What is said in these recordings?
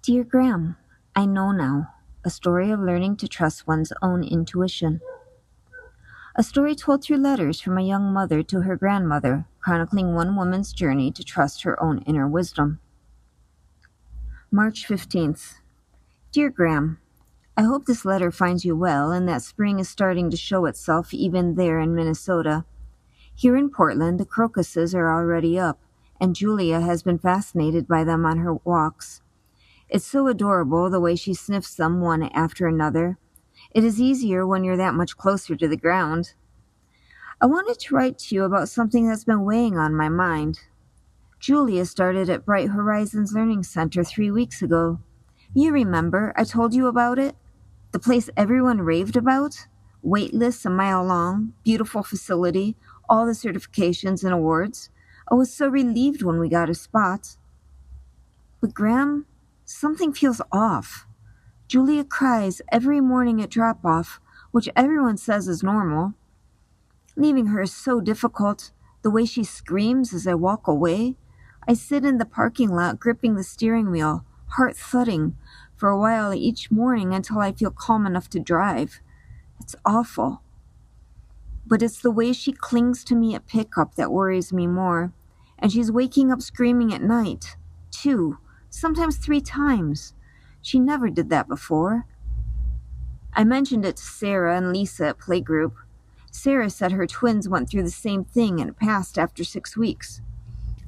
Dear Graham, I know now. A story of learning to trust one's own intuition. A story told through letters from a young mother to her grandmother, chronicling one woman's journey to trust her own inner wisdom. March 15th. Dear Graham, I hope this letter finds you well and that spring is starting to show itself even there in Minnesota. Here in Portland, the crocuses are already up, and Julia has been fascinated by them on her walks. It's so adorable the way she sniffs them one after another. It is easier when you're that much closer to the ground. I wanted to write to you about something that's been weighing on my mind. Julia started at Bright Horizons Learning Center 3 weeks ago. You remember, I told you about it? The place everyone raved about? Wait lists a mile long, beautiful facility, all the certifications and awards. I was so relieved when we got a spot. But Graham, something feels off. Julia cries every morning at drop-off, which everyone says is normal. Leaving her is so difficult. The way she screams as I walk away. I sit in the parking lot gripping the steering wheel, heart thudding, for a while each morning until I feel calm enough to drive. It's awful. But it's the way she clings to me at pickup that worries me more. And she's waking up screaming at night. 2, sometimes 3 times. She never did that before. I mentioned it to Sarah and Lisa at playgroup. Sarah said her twins went through the same thing and it passed after 6 weeks.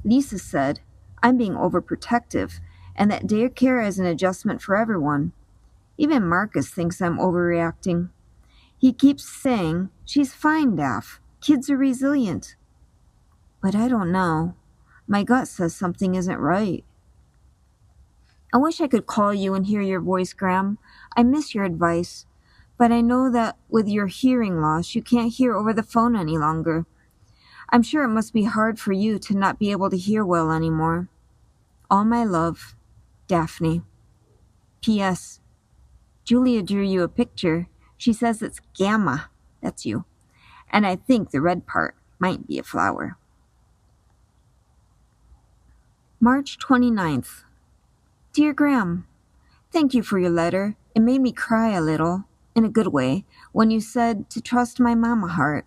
Lisa said, I'm being overprotective and that daycare is an adjustment for everyone. Even Marcus thinks I'm overreacting. He keeps saying, she's fine, Daph. Kids are resilient. But I don't know. My gut says something isn't right. I wish I could call you and hear your voice, Graham. I miss your advice. But I know that with your hearing loss, you can't hear over the phone any longer. I'm sure it must be hard for you to not be able to hear well anymore. All my love, Daphne. P.S. Julia drew you a picture. She says it's gamma. That's you. And I think the red part might be a flower. March 29th. Dear Graham, thank you for your letter. It made me cry a little, in a good way, when you said to trust my mama heart.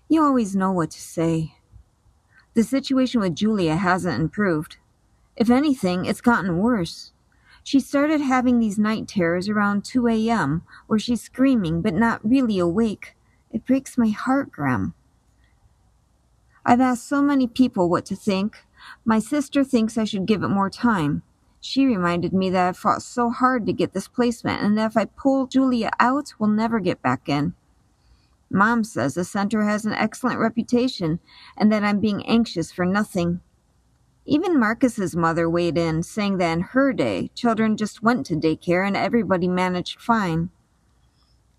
You always know what to say. The situation with Julia hasn't improved. If anything, it's gotten worse. She started having these night terrors around 2 a.m. where she's screaming but not really awake. It breaks my heart, Graham. I've asked so many people what to think. My sister thinks I should give it more time. She reminded me that I fought so hard to get this placement and that if I pull Julia out, we'll never get back in. Mom says the center has an excellent reputation and that I'm being anxious for nothing. Even Marcus's mother weighed in, saying that in her day, children just went to daycare and everybody managed fine.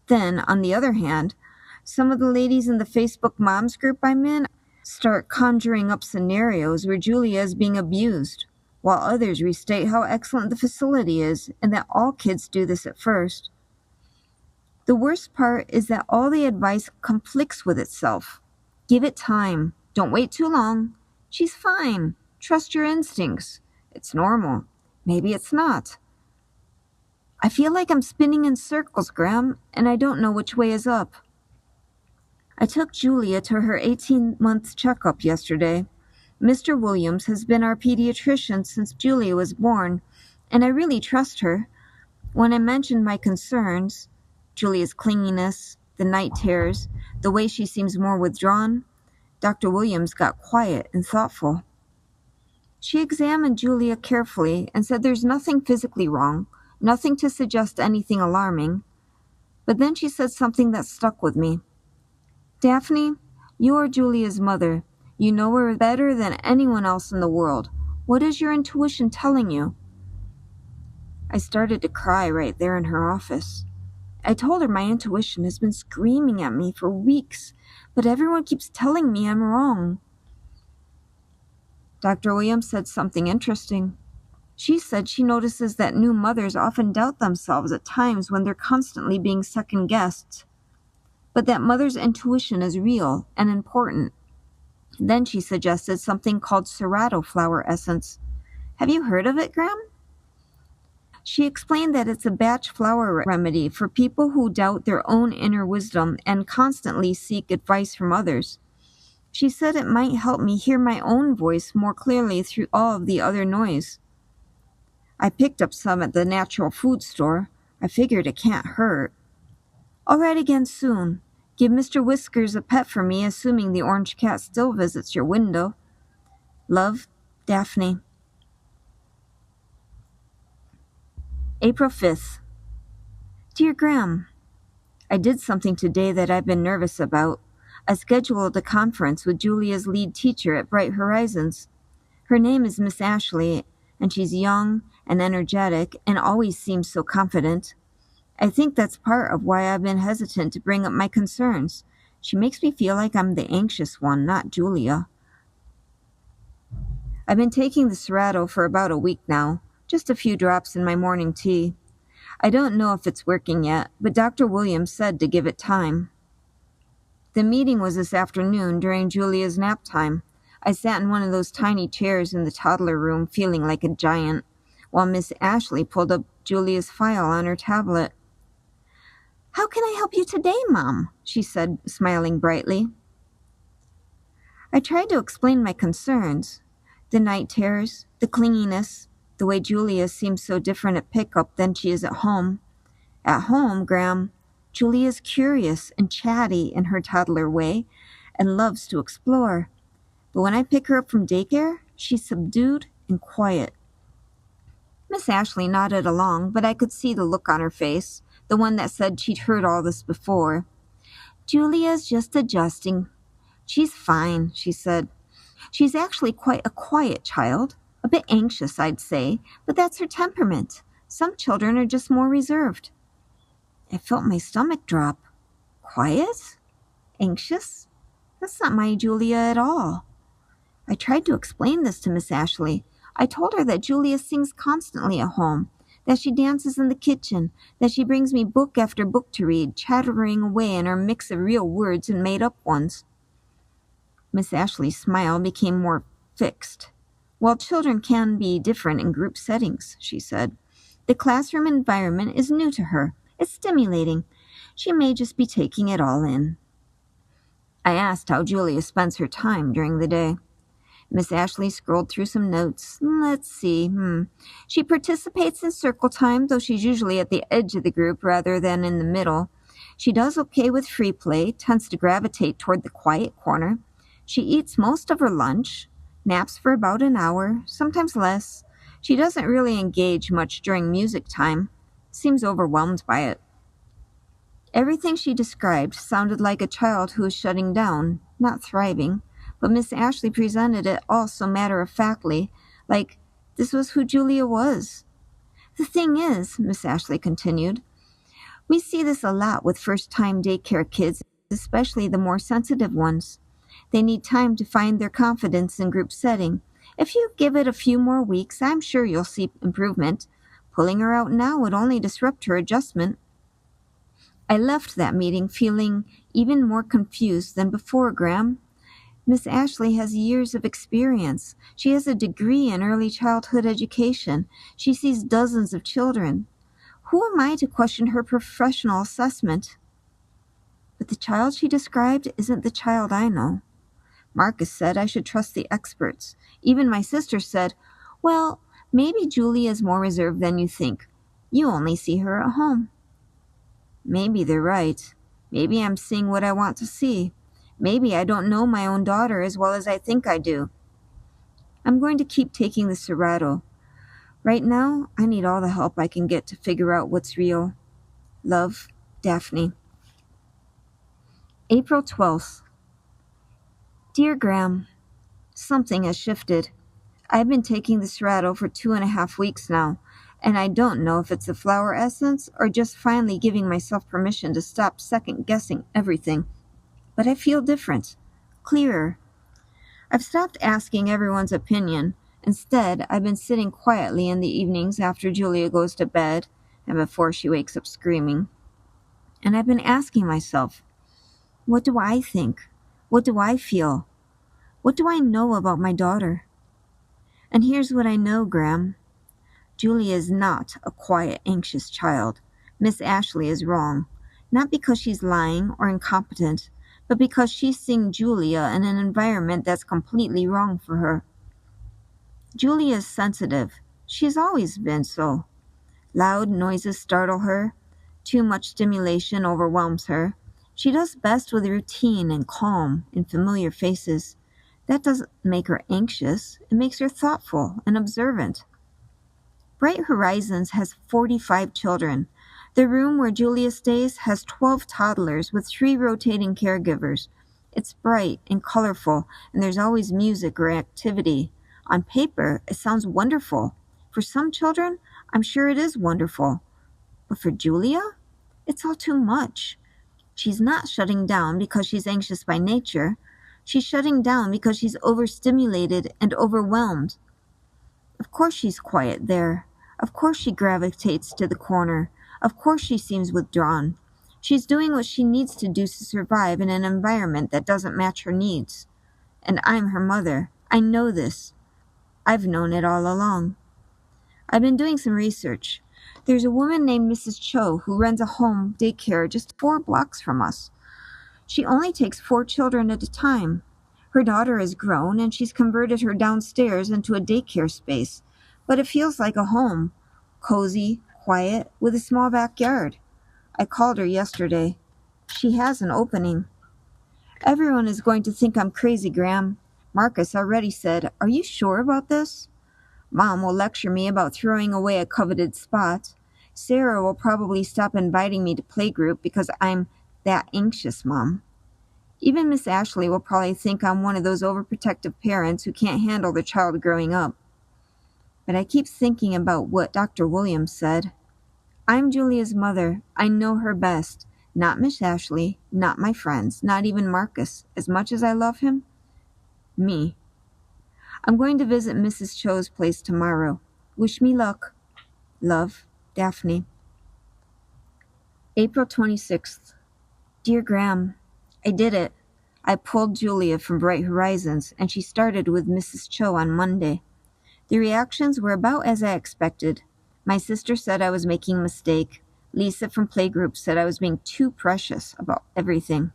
Then, on the other hand, some of the ladies in the Facebook moms group I'm in start conjuring up scenarios where Julia is being abused, while others restate how excellent the facility is and that all kids do this at first. The worst part is that all the advice conflicts with itself. Give it time. Don't wait too long. She's fine. Trust your instincts. It's normal. Maybe it's not. I feel like I'm spinning in circles, Graham, and I don't know which way is up. I took Julia to her 18-month checkup yesterday. Mr. Williams has been our pediatrician since Julia was born, and I really trust her. When I mentioned my concerns, Julia's clinginess, the night terrors, the way she seems more withdrawn, Dr. Williams got quiet and thoughtful. She examined Julia carefully and said there's nothing physically wrong, nothing to suggest anything alarming. But then she said something that stuck with me. Daphne, you are Julia's mother. You know her better than anyone else in the world. What is your intuition telling you? I started to cry right there in her office. I told her my intuition has been screaming at me for weeks, but everyone keeps telling me I'm wrong. Dr. Williams said something interesting. She said she notices that new mothers often doubt themselves at times when they're constantly being second-guessed, but that mother's intuition is real and important. Then she suggested something called Cerato flower essence. Have you heard of it, Graham? She explained that it's a batch flower remedy for people who doubt their own inner wisdom and constantly seek advice from others. She said it might help me hear my own voice more clearly through all of the other noise. I picked up some at the natural food store. I figured it can't hurt. I'll write again soon. Give Mr. Whiskers a pet for me, assuming the orange cat still visits your window. Love, Daphne. April 5th. Dear Graham, I did something today that I've been nervous about. I scheduled a conference with Julia's lead teacher at Bright Horizons. Her name is Miss Ashley, and she's young and energetic and always seems so confident. I think that's part of why I've been hesitant to bring up my concerns. She makes me feel like I'm the anxious one, not Julia. I've been taking the Cerato for about a week now, just a few drops in my morning tea. I don't know if it's working yet, but Dr. Williams said to give it time. The meeting was this afternoon during Julia's nap time. I sat in one of those tiny chairs in the toddler room feeling like a giant, while Miss Ashley pulled up Julia's file on her tablet. "How can I help you today, Mom?" she said, smiling brightly. I tried to explain my concerns. The night terrors, the clinginess, the way Julia seems so different at pickup than she is at home. At home, Graham, Julia's curious and chatty in her toddler way and loves to explore. But when I pick her up from daycare, she's subdued and quiet. Miss Ashley nodded along, but I could see the look on her face, the one that said she'd heard all this before. "Julia's just adjusting. She's fine," she said. "She's actually quite a quiet child. A bit anxious, I'd say, but that's her temperament. Some children are just more reserved." I felt my stomach drop. Quiet? Anxious? That's not my Julia at all. I tried to explain this to Miss Ashley. I told her that Julia sings constantly at home, that she dances in the kitchen, that she brings me book after book to read, chattering away in her mix of real words and made-up ones. Miss Ashley's smile became more fixed. "While children can be different in group settings," she said, "the classroom environment is new to her. It's stimulating. She may just be taking it all in." I asked how Julia spends her time during the day. Miss Ashley scrolled through some notes. Let's see. She participates in circle time, though she's usually at the edge of the group rather than in the middle. She does okay with free play, tends to gravitate toward the quiet corner. She eats most of her lunch, naps for about an hour, sometimes less. She doesn't really engage much during music time. Seems overwhelmed by it. Everything she described sounded like a child who was shutting down, not thriving, but Miss Ashley presented it all so matter-of-factly, like this was who Julia was. "The thing is," Miss Ashley continued, "we see this a lot with first-time daycare kids, especially the more sensitive ones. They need time to find their confidence in group setting. If you give it a few more weeks, I'm sure you'll see improvement. Pulling her out now would only disrupt her adjustment." I left that meeting feeling even more confused than before, Graham. Miss Ashley has years of experience. She has a degree in early childhood education. She sees dozens of children. Who am I to question her professional assessment? But the child she described isn't the child I know. Marcus said I should trust the experts. Even my sister said, "Well, maybe Julia is more reserved than you think. You only see her at home." Maybe they're right. Maybe I'm seeing what I want to see. Maybe I don't know my own daughter as well as I think I do. I'm going to keep taking the Cerato. Right now, I need all the help I can get to figure out what's real. Love, Daphne. April 12th. Dear Graham, something has shifted. I've been taking the Cerato for 2.5 weeks now, and I don't know if it's the flower essence or just finally giving myself permission to stop second-guessing everything. But I feel different, clearer. I've stopped asking everyone's opinion. Instead, I've been sitting quietly in the evenings after Julia goes to bed and before she wakes up screaming. And I've been asking myself, what do I think? What do I feel? What do I know about my daughter? And here's what I know, Graham. Julia is not a quiet, anxious child. Miss Ashley is wrong. Not because she's lying or incompetent, but because she's seeing Julia in an environment that's completely wrong for her. Julia is sensitive. She's always been so. Loud noises startle her. Too much stimulation overwhelms her. She does best with routine and calm and familiar faces. That doesn't make her anxious. It makes her thoughtful and observant. Bright Horizons has 45 children. The room where Julia stays has 12 toddlers with 3 rotating caregivers. It's bright and colorful, and there's always music or activity. On paper, it sounds wonderful. For some children, I'm sure it is wonderful. But for Julia, it's all too much. She's not shutting down because she's anxious by nature. She's shutting down because she's overstimulated and overwhelmed. Of course she's quiet there. Of course she gravitates to the corner. Of course she seems withdrawn. She's doing what she needs to do to survive in an environment that doesn't match her needs. And I'm her mother. I know this. I've known it all along. I've been doing some research. There's a woman named Mrs. Cho who runs a home daycare just 4 blocks from us. She only takes 4 children at a time. Her daughter is grown and she's converted her downstairs into a daycare space, but it feels like a home, cozy, quiet, with a small backyard. I called her yesterday. She has an opening. Everyone is going to think I'm crazy, Graham. Marcus already said, "Are you sure about this?" Mom will lecture me about throwing away a coveted spot. Sarah will probably stop inviting me to playgroup because I'm that anxious, Mom. Even Miss Ashley will probably think I'm one of those overprotective parents who can't handle their child growing up. But I keep thinking about what Dr. Williams said. I'm Julia's mother. I know her best. Not Miss Ashley, not my friends, not even Marcus. As much as I love him, me. I'm going to visit Mrs. Cho's place tomorrow. Wish me luck. Love, Daphne. April 26th. Dear Graham, I did it. I pulled Julia from Bright Horizons, and she started with Mrs. Cho on Monday. The reactions were about as I expected. My sister said I was making a mistake. Lisa from Playgroup said I was being too precious about everything.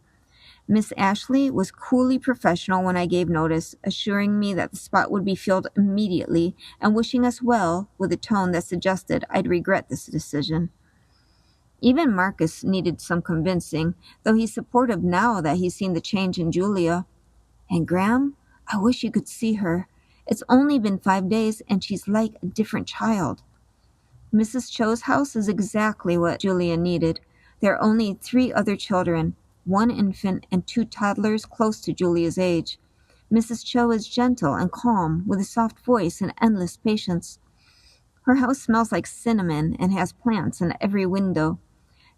Miss Ashley was coolly professional when I gave notice, assuring me that the spot would be filled immediately and wishing us well with a tone that suggested I'd regret this decision. Even Marcus needed some convincing, though he's supportive now that he's seen the change in Julia. And Graham, I wish you could see her. It's only been 5 days and she's like a different child. Mrs. Cho's house is exactly what Julia needed. There are only 3 other children, 1 infant and 2 toddlers close to Julia's age. Mrs. Cho is gentle and calm, with a soft voice and endless patience. Her house smells like cinnamon and has plants in every window.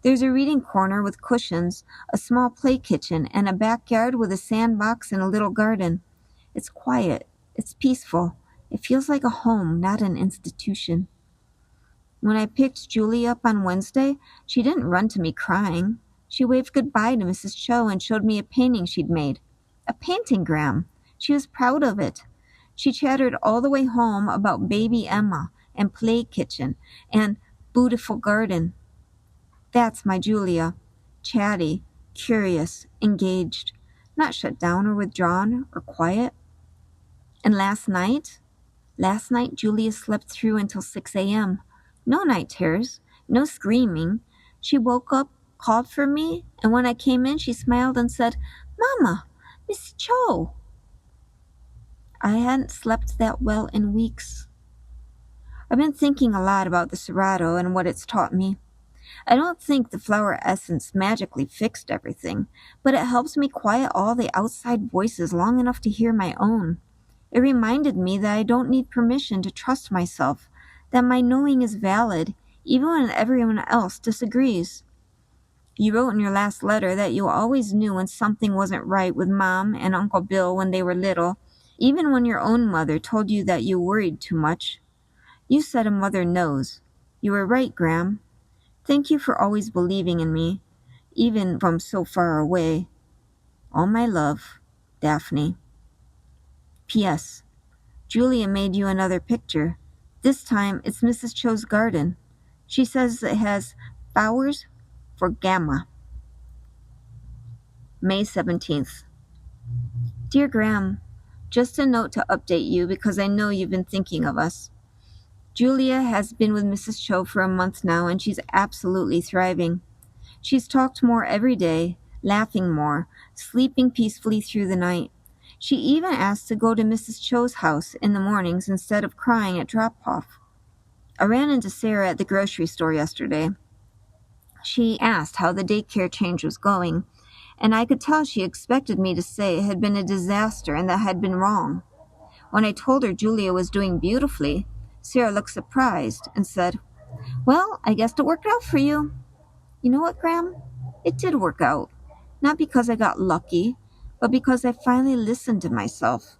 There's a reading corner with cushions, a small play kitchen, and a backyard with a sandbox and a little garden. It's quiet. It's peaceful. It feels like a home, not an institution. When I picked Julie up on Wednesday, she didn't run to me crying. She waved goodbye to Mrs. Cho and showed me a painting she'd made. A painting, Graham. She was proud of it. She chattered all the way home about baby Emma and play kitchen and beautiful garden. That's my Julia. Chatty, curious, engaged, not shut down or withdrawn or quiet. And last night, Julia slept through until 6 a.m. No night terrors, no screaming. She woke up, called for me, and when I came in, she smiled and said, "Mama, Miss Cho." I hadn't slept that well in weeks. I've been thinking a lot about the Cerato and what it's taught me. I don't think the flower essence magically fixed everything, but it helps me quiet all the outside voices long enough to hear my own. It reminded me that I don't need permission to trust myself, that my knowing is valid, even when everyone else disagrees. You wrote in your last letter that you always knew when something wasn't right with Mom and Uncle Bill when they were little, even when your own mother told you that you worried too much. You said a mother knows. You were right, Graham. Thank you for always believing in me, even from so far away. All my love, Daphne. P.S. Julia made you another picture. This time it's Mrs. Cho's garden. She says it has flowers for Gamma. May 17th. Dear Graham, just a note to update you because I know you've been thinking of us. Julia has been with Mrs. Cho for a month now and she's absolutely thriving. She's talked more every day, laughing more, sleeping peacefully through the night. She even asked to go to Mrs. Cho's house in the mornings instead of crying at drop-off. I ran into Sarah at the grocery store yesterday. She asked how the daycare change was going, and I could tell she expected me to say it had been a disaster and that I had been wrong. When I told her Julia was doing beautifully, Sarah looked surprised and said, "Well, I guess it worked out for you." You know what, Graham? It did work out. Not because I got lucky, but because I finally listened to myself.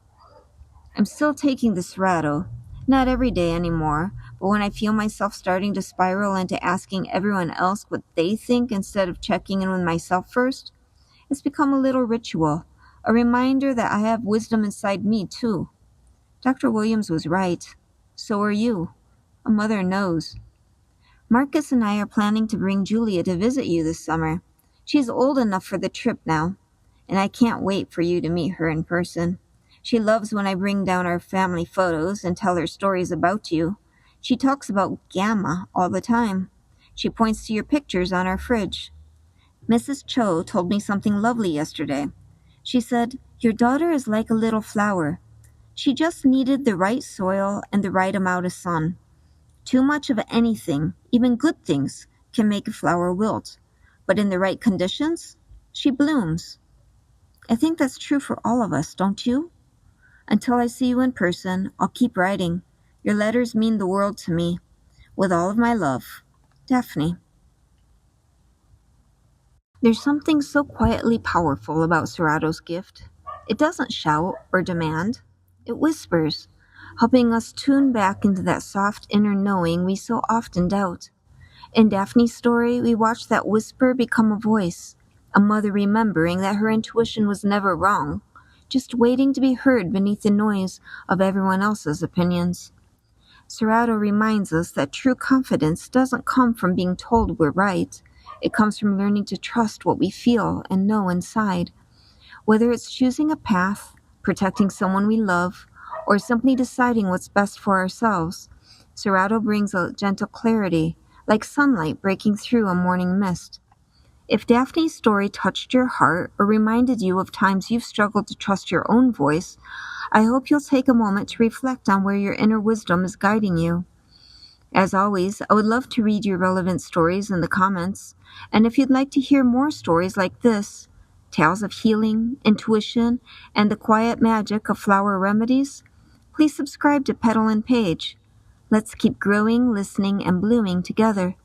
I'm still taking the Cerato. Not every day anymore, but when I feel myself starting to spiral into asking everyone else what they think instead of checking in with myself first, it's become a little ritual, a reminder that I have wisdom inside me, too. Dr. Williams was right. So are you. A mother knows. Marcus and I are planning to bring Julia to visit you this summer. She's old enough for the trip now, and I can't wait for you to meet her in person. She loves when I bring down our family photos and tell her stories about you. She talks about Gamma all the time. She points to your pictures on our fridge. Mrs. Cho told me something lovely yesterday. She said, "Your daughter is like a little flower. She just needed the right soil and the right amount of sun. Too much of anything, even good things, can make a flower wilt. But in the right conditions, she blooms." I think that's true for all of us, don't you? Until I see you in person, I'll keep writing. Your letters mean the world to me. With all of my love, Daphne. There's something so quietly powerful about Cerato's gift. It doesn't shout or demand. It whispers, helping us tune back into that soft inner knowing we so often doubt. In Daphne's story, we watch that whisper become a voice, a mother remembering that her intuition was never wrong, just waiting to be heard beneath the noise of everyone else's opinions. Cerato reminds us that true confidence doesn't come from being told we're right. It comes from learning to trust what we feel and know inside. Whether it's choosing a path, protecting someone we love, or simply deciding what's best for ourselves, Cerato brings a gentle clarity, like sunlight breaking through a morning mist. If Daphne's story touched your heart or reminded you of times you've struggled to trust your own voice, I hope you'll take a moment to reflect on where your inner wisdom is guiding you. As always, I would love to read your relevant stories in the comments, and if you'd like to hear more stories like this, tales of healing, intuition, and the quiet magic of flower remedies, please subscribe to Petal and Page. Let's keep growing, listening, and blooming together.